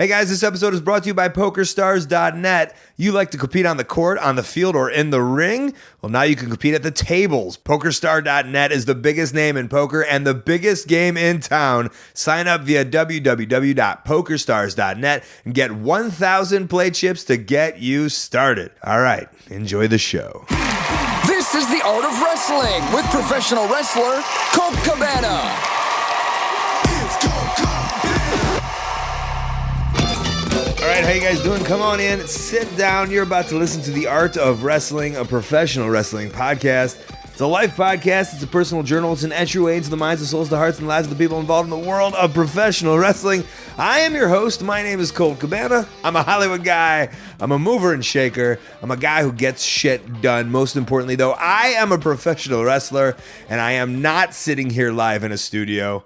Hey guys, this episode is brought to you by PokerStars.net. You like to compete on the court, on the field, or in the ring? Well, now you can compete at the tables. PokerStar.net is the biggest name in poker and the biggest game in town. Sign up via www.pokerstars.net and get 1,000 play chips to get you started. All right, enjoy the show. This is the art of wrestling with professional wrestler Colt Cabana. All right, how you guys doing? Come on in, sit down. You're about to listen to The Art of Wrestling, a professional wrestling podcast. It's a life podcast. It's a personal journal. It's an entryway into the minds, the souls, the hearts, and the lives of the people involved in the world of professional wrestling. I am your host. My name is Colt Cabana. I'm a Hollywood guy. I'm a mover and shaker. I'm a guy who gets shit done. Most importantly, though, I am a professional wrestler, and I am not sitting here live in a studio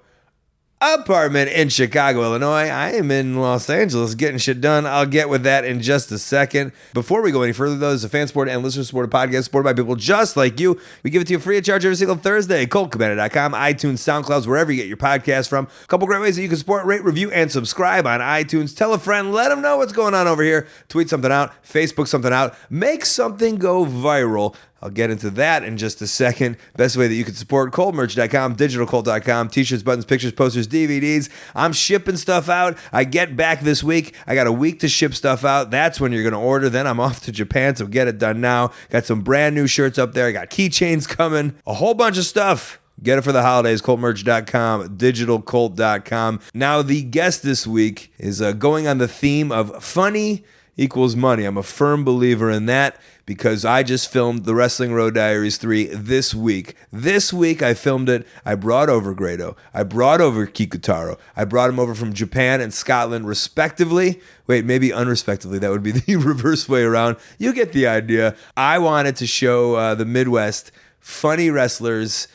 apartment in Chicago, Illinois. I am in Los Angeles getting shit done. I'll get with that in just a second. Before we go any further, though, this is a fan-supported and listener-supported podcast supported by people just like you. We give it to you free of charge every single Thursday. ColtCabana.com, iTunes, SoundClouds, wherever you get your podcast from. A couple great ways that you can support, rate, review, and subscribe on iTunes. Tell a friend. Let them know what's going on over here. Tweet something out. Facebook something out. Make something go viral. I'll get into that in just a second. Best way that you can support, ColtMerch.com, DigitalColt.com, t-shirts, buttons, pictures, posters, DVDs. I'm shipping stuff out. I get back this week. I got a week to ship stuff out. That's when you're going to order. Then I'm off to Japan, so get it done now. Got some brand new shirts up there. I got keychains coming. A whole bunch of stuff. Get it for the holidays, ColtMerch.com, DigitalColt.com. Now, the guest this week is going on the theme of funny equals money. I'm a firm believer in that because I just filmed the Wrestling Road Diaries 3 this week. This week I filmed it. I brought over Grado. I brought over Kikutaro. I brought him over from Japan and Scotland respectively. Wait, maybe unrespectively. That would be the reverse way around. You get the idea. I wanted to show the Midwest funny wrestlers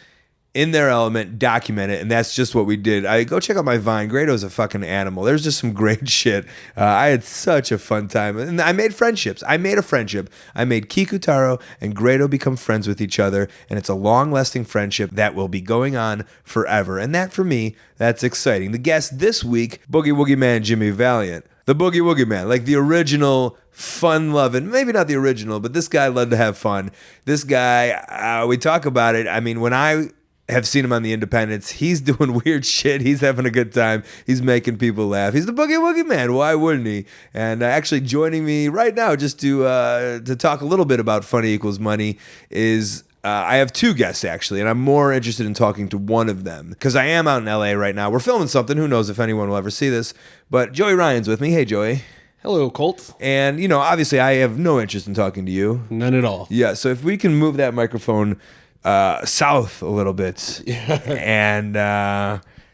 in their element, document it, and that's just what we did. Go check out my Vine. Grado's a fucking animal. There's just some great shit. I had such a fun time, and I made friendships. I made a friendship. I made Kikutaro and Grado become friends with each other, and it's a long-lasting friendship that will be going on forever, and that, for me, that's exciting. The guest this week, Boogie Woogie Man Jimmy Valiant. The Boogie Woogie Man, like the original fun-loving, maybe not the original, but this guy loved to have fun. This guy, we talk about it. I mean, when I have seen him on the independents, he's doing weird shit. He's having a good time. He's making people laugh. He's the Boogie Woogie Man. Why wouldn't he? And actually joining me right now just to talk a little bit about Funny Equals Money is I have two guests, actually, and I'm more interested in talking to one of them because I am out in LA right now. We're filming something. Who knows if anyone will ever see this, but Joey Ryan's with me. Hey, Joey. Hello, Colt. And, you know, obviously I have no interest in talking to you. None at all. Yeah, so if we can move that microphone south a little bit. Yeah. And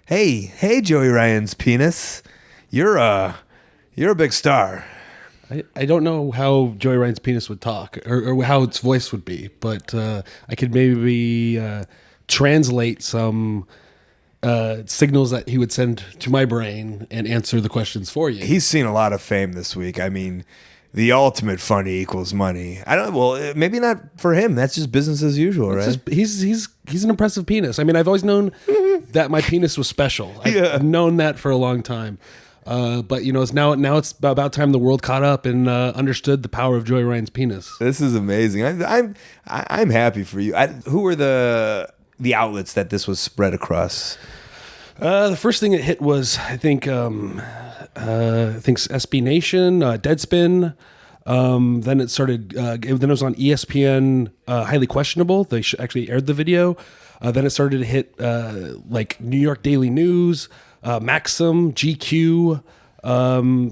hey, Joey Ryan's penis, you're a big star. I don't know how Joey Ryan's penis would talk or how its voice would be, but I could maybe translate some signals that he would send to my brain and answer the questions for you. He's seen a lot of fame this week. I mean, the ultimate funny equals money. I don't. Well, maybe not for him. That's just business as usual, right? He's an impressive penis. I mean, I've always known that my penis was special. I've known that for a long time. But you know, it's now it's about time the world caught up and understood the power of Joey Ryan's penis. This is amazing. I'm happy for you. Who were the outlets that this was spread across? The first thing it hit was I think SB Nation, Deadspin. Then it started. Then it was on ESPN. Highly Questionable. They actually aired the video. Then it started to hit like New York Daily News, Maxim, GQ.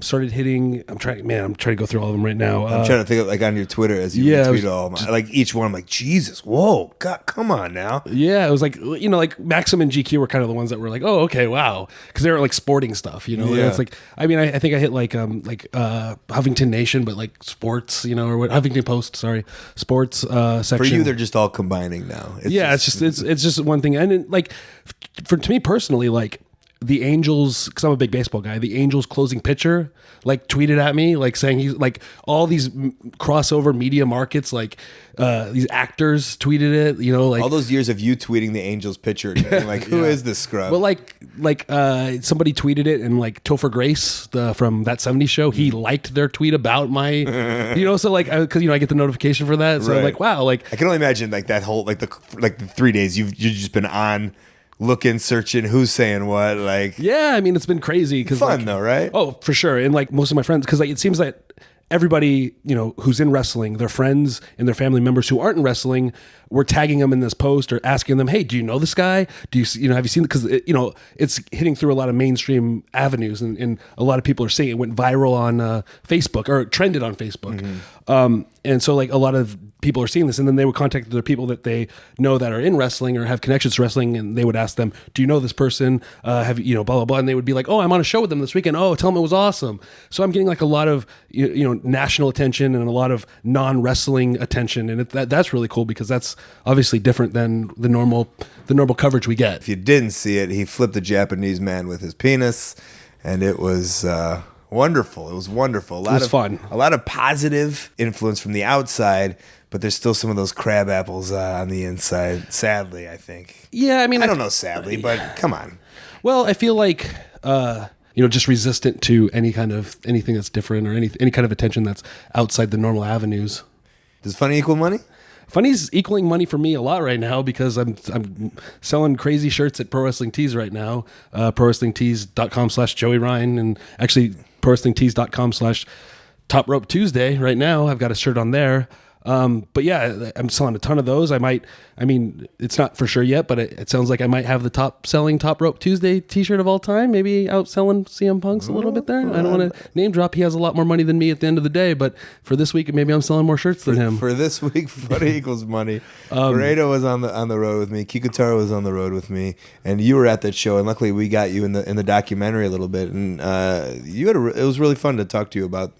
Started hitting. I'm trying to go through all of them right now. I'm trying to think of like on your Twitter as you retweet all of them. Like each one, I'm like, Jesus, whoa, God, come on now. Yeah, it was like, you know, like Maxim and GQ were kind of the ones that were like, oh, okay, wow, because they were like sporting stuff, you know. Yeah. It's like, I mean, I think I hit like Huffington Nation, but like sports, you know, or what Huffington Post, sorry, sports section. For you, they're just all combining now. It's just one thing, and it, like to me personally, like the Angels, because I'm a big baseball guy, the Angels closing pitcher like tweeted at me, like saying he's like all these crossover media markets, like these actors tweeted it, you know, like all those years of you tweeting the Angels pitcher, and being like, who is this scrub? well, like somebody tweeted it, and like Topher Grace from that '70s show, he liked their tweet about my, you know, so like because I get the notification for that, so Right. I'm like, wow, like I can only imagine like that whole like the 3 days you've just been on looking, searching, who's saying what, like yeah, I mean it's been crazy because fun though, right? Oh, for sure. And like most of my friends, because like it seems that everybody, who's in wrestling, their friends and their family members who aren't in wrestling, we're tagging them in this post or asking them, hey, do you know this guy? Do you, have you seen it? Because, it's hitting through a lot of mainstream avenues and a lot of people are seeing it. It went viral on Facebook or trended on Facebook. And so like a lot of people are seeing this, and then they would contact the people that they know that are in wrestling or have connections to wrestling, and they would ask them, do you know this person? Have blah, blah, blah. And they would be like, oh, I'm on a show with them this weekend. Oh, tell them it was awesome. So I'm getting like a lot of, national attention and a lot of non-wrestling attention. And that's really cool because that's obviously different than the normal coverage we get. If you didn't see it, he flipped a Japanese man with his penis, and it was wonderful. It was wonderful. It was fun. A lot of positive influence from the outside, but there's still some of those crab apples on the inside, sadly, I think. Yeah, I mean... I don't know sadly, but come on. Well, I feel like... just resistant to anything that's different or any kind of attention that's outside the normal avenues. Does funny equal money? Funny's equaling money for me a lot right now because I'm selling crazy shirts at Pro Wrestling Tees right now. ProWrestlingTees.com/Joey Ryan, and actually ProWrestlingTees.com/Top Rope Tuesday right now. I've got a shirt on there. But yeah, I'm selling a ton of those. It's not for sure yet, but it sounds like I might have the top selling Top Rope Tuesday t-shirt of all time, maybe outselling CM Punk's a little bit there. I don't want to name drop. He has a lot more money than me at the end of the day, but for this week, maybe I'm selling more shirts than him. For this week, funny equals money. Laredo was on the road with me. Kikutaro was on the road with me, and you were at that show, and luckily we got you in the documentary a little bit, and it was really fun to talk to you about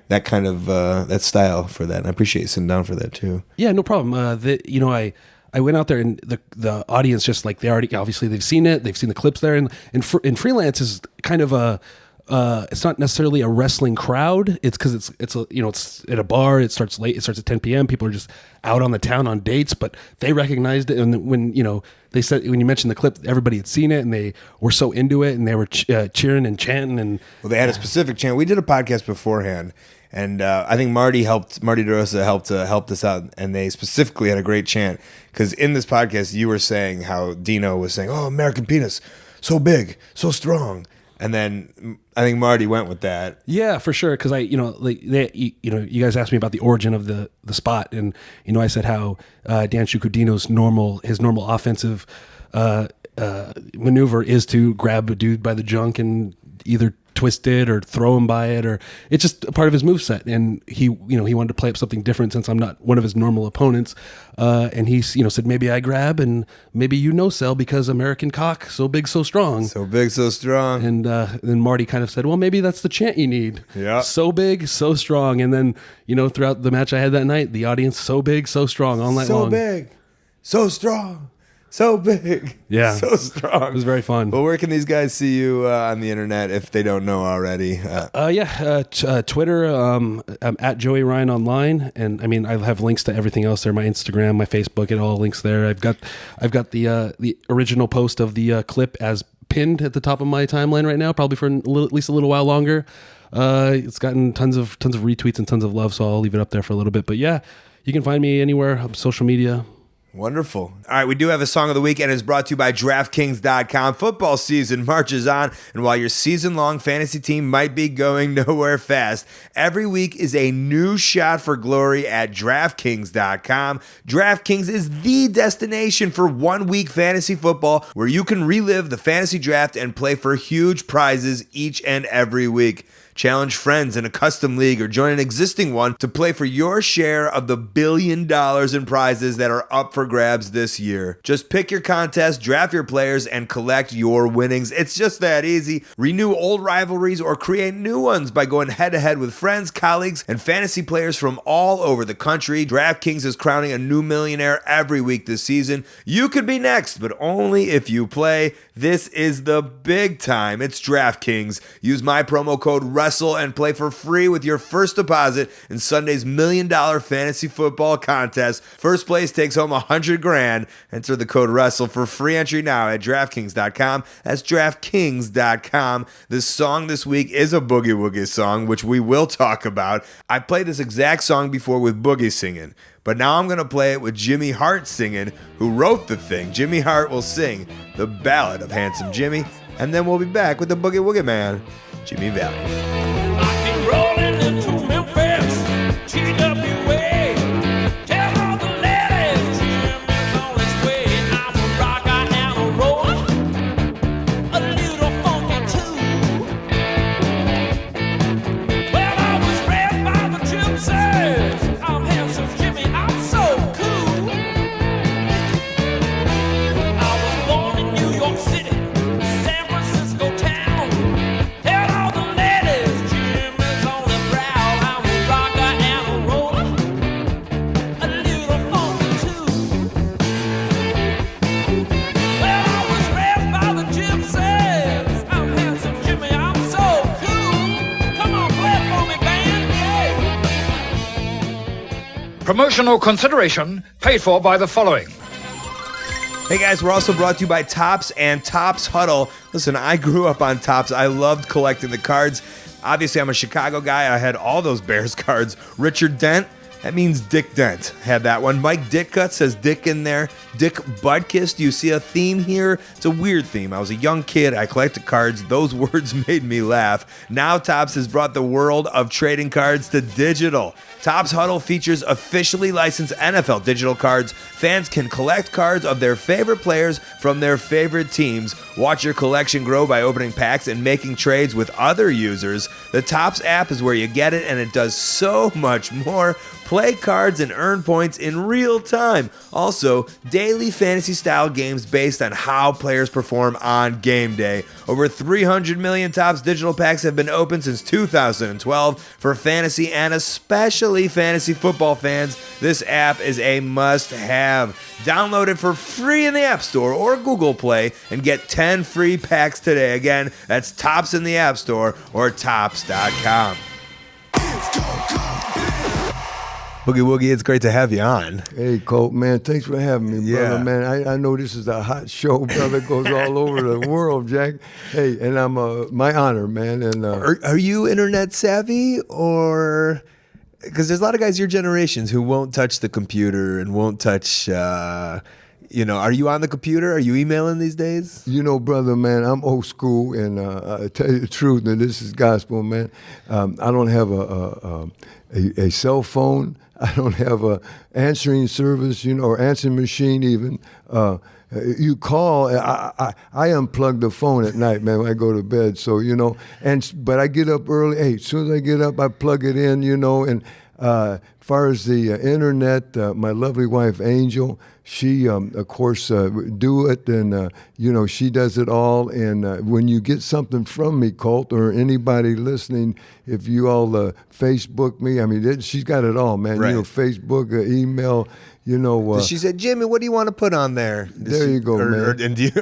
that kind of that style for that, and I appreciate you sitting down for that too. Yeah, no problem. I went out there, and the audience just like they've seen it, they've seen the clips there, and freelance is kind of it's not necessarily a wrestling crowd. It's because it's at a bar. It starts late. It starts at 10 p.m. People are just out on the town on dates, but they recognized it, and when they said when you mentioned the clip, everybody had seen it, and they were so into it, and they were cheering and chanting. And well, they had a specific chant. We did a podcast beforehand. And I think Marty DeRosa helped us out, and they specifically had a great chant because in this podcast you were saying how Dino was saying, "Oh, American penis, so big, so strong," and then I think Marty went with that. Yeah, for sure. Because you guys asked me about the origin of the spot, and I said how Dan Shukodino's normal offensive maneuver is to grab a dude by the junk and either twist it or throw him by it, or it's just a part of his moveset. And he wanted to play up something different since I'm not one of his normal opponents. And he, said, maybe I grab and maybe sell because American cock, so big, so strong. So big, so strong. And then Marty kind of said, well, maybe that's the chant you need. Yeah. So big, so strong. And then, throughout the match I had that night, the audience, so big, so strong all night long. So big, so strong. So big. Yeah. So strong. It was very fun. Well, where can these guys see you on the internet if they don't know already? Twitter, I'm at Joey Ryan Online. And I have links to everything else there. My Instagram, my Facebook, it all links there. I've got the original post of the clip as pinned at the top of my timeline right now, probably for at least a little while longer. It's gotten tons of retweets and tons of love, so I'll leave it up there for a little bit. But yeah, you can find me anywhere, social media. Wonderful. All right, we do have a song of the week, and it's brought to you by DraftKings.com. Football season marches on, and while your season-long fantasy team might be going nowhere fast, every week is a new shot for glory at DraftKings.com. DraftKings is the destination for one-week fantasy football where you can relive the fantasy draft and play for huge prizes each and every week. Challenge friends in a custom league or join an existing one to play for your share of the $1 billion in prizes that are up for grabs this year. Just pick your contest, draft your players, and collect your winnings. It's just that easy. Renew old rivalries or create new ones by going head-to-head with friends, colleagues, and fantasy players from all over the country. DraftKings is crowning a new millionaire every week this season. You could be next, but only if you play. This is the big time. It's DraftKings. Use my promo code WRESTLE and play for free with your first deposit in Sunday's $1 million fantasy football contest. First place takes home $100,000. Enter the code WRESTLE for free entry now at DraftKings.com. That's DraftKings.com. This song this week is a Boogie Woogie song, which we will talk about. I played this exact song before with Boogie singing, but now I'm going to play it with Jimmy Hart singing, who wrote the thing. Jimmy Hart will sing the Ballad of Handsome Jimmy, and then we'll be back with the Boogie Woogie Man, Jimmy Valiant. I keep rolling into Memphis, TWA. Tell all the ladies Jim is on his way. I'm a rocker and a roller, a little funky too. Well, I was raised by the gypsies. I'm handsome Jimmy, I'm so cool. I was born in New York City, San Francisco town. Tell all the ladies Jim is on the prowl. I'm a rocker and a roller, a little funky too. Well, I was raised by the gypsies. I'm handsome Jimmy, I'm so cool. Come on, play it for me, band. Yeah. Promotional consideration paid for by the following. Hey guys, we're also brought to you by Topps and Topps Huddle. Listen, I grew up on Topps. I loved collecting the cards. Obviously, I'm a Chicago guy. I had all those Bears cards. Richard Dent, that means Dick Dent. Had that one. Mike Ditka says Dick in there. Dick Butkus, do you see a theme here? It's a weird theme. I was a young kid. I collected cards. Those words made me laugh. Now Topps has brought the world of trading cards to digital. Topps Huddle features officially licensed NFL digital cards. Fans can collect cards of their favorite players from their favorite teams. Watch your collection grow by opening packs and making trades with other users. The Topps app is where you get it, and it does so much more. Play cards and earn points in real time. Also, daily fantasy-style games based on how players perform on game day. Over 300 million Topps digital packs have been opened since 2012 for fantasy and especially fantasy football fans. This app is a must-have. Download it for free in the App Store or Google Play and get 10 free packs today. Again, that's Topps in the App Store or Topps.com. Boogie Woogie, it's great to have you on. Hey, Colt, man, thanks for having me, brother, Yeah. man. I know this is a hot show, brother. It goes all over the world, Jack. Hey, and I'm my honor, man. And Are you internet savvy, or because there's a lot of guys your generations who won't touch the computer and won't touch, are you on the computer? Are you emailing these days? you know, brother, man, I'm old school, and I tell you the truth, and this is gospel, man. I don't have a cell phone. I don't have a answering service, or answering machine even. You call, I unplug the phone at night, man, when I go to bed. So, but I get up early. Hey, as soon as I get up, I plug it in, and as far as the internet, my lovely wife, Angel, she, of course, do it, and, she does it all. And when you get something from me, Colt, or anybody listening, if you all Facebook me, I mean, she's got it all, man. Right. Facebook, email, She said, Jimmy, what do you want to put on there? There you go, man.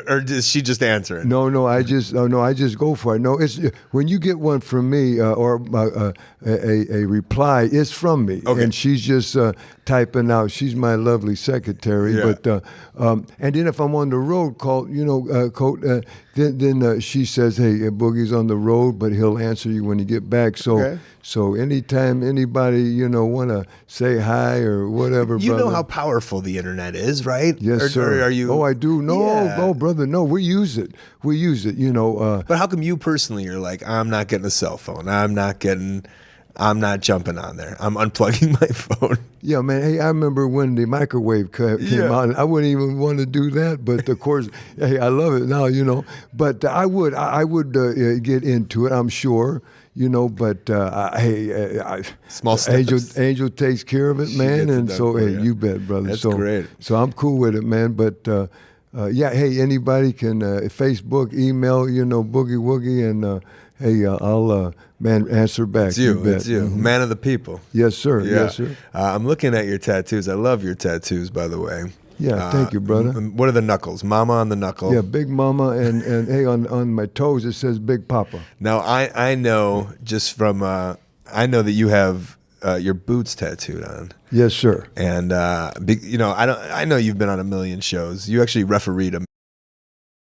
Or does she just answer it? No, I just go for it. No, it's when you get one from me or a reply, it's from me, Okay. and she's just typing out. She's my lovely secretary. Yeah. But and then if I'm on the road, Colt, then she says, "Hey, Boogie's on the road, but he'll answer you when you get back." So. Okay. So anytime anybody, want to say hi or whatever, You brother. know how powerful the internet is, right? Yes, Or sir. are you? Oh, I do. No, Yeah. no, brother, no. We use it. But how come you personally are like, I'm not getting a cell phone. I'm not getting I'm not jumping on there. I'm unplugging my phone. Yeah, man. Hey, I remember when the microwave came out. And I wouldn't even want to do that, but of course, hey, I love it now. But I would get into it. I'm sure. But Small steps. Angel takes care of it, man, gets it and done so for hey, you. you bet, brother. That's so great. So I'm cool with it, man. But yeah, hey, anybody can Facebook, email, Boogie Woogie, and hey, I'll man answer back. It's you. bet. It's you. Mhm. Man of the people. Yes, sir. Yeah. Yes, sir. I'm looking at your tattoos. I love your tattoos, by the way. Yeah, thank you, brother. What are the knuckles? Mama on the knuckle. Yeah, Big Mama, and hey, on my toes it says Big Papa. Now I know just from I know that you have your boots tattooed on. Yes, sir. And I know you've been on a million shows. You actually refereed a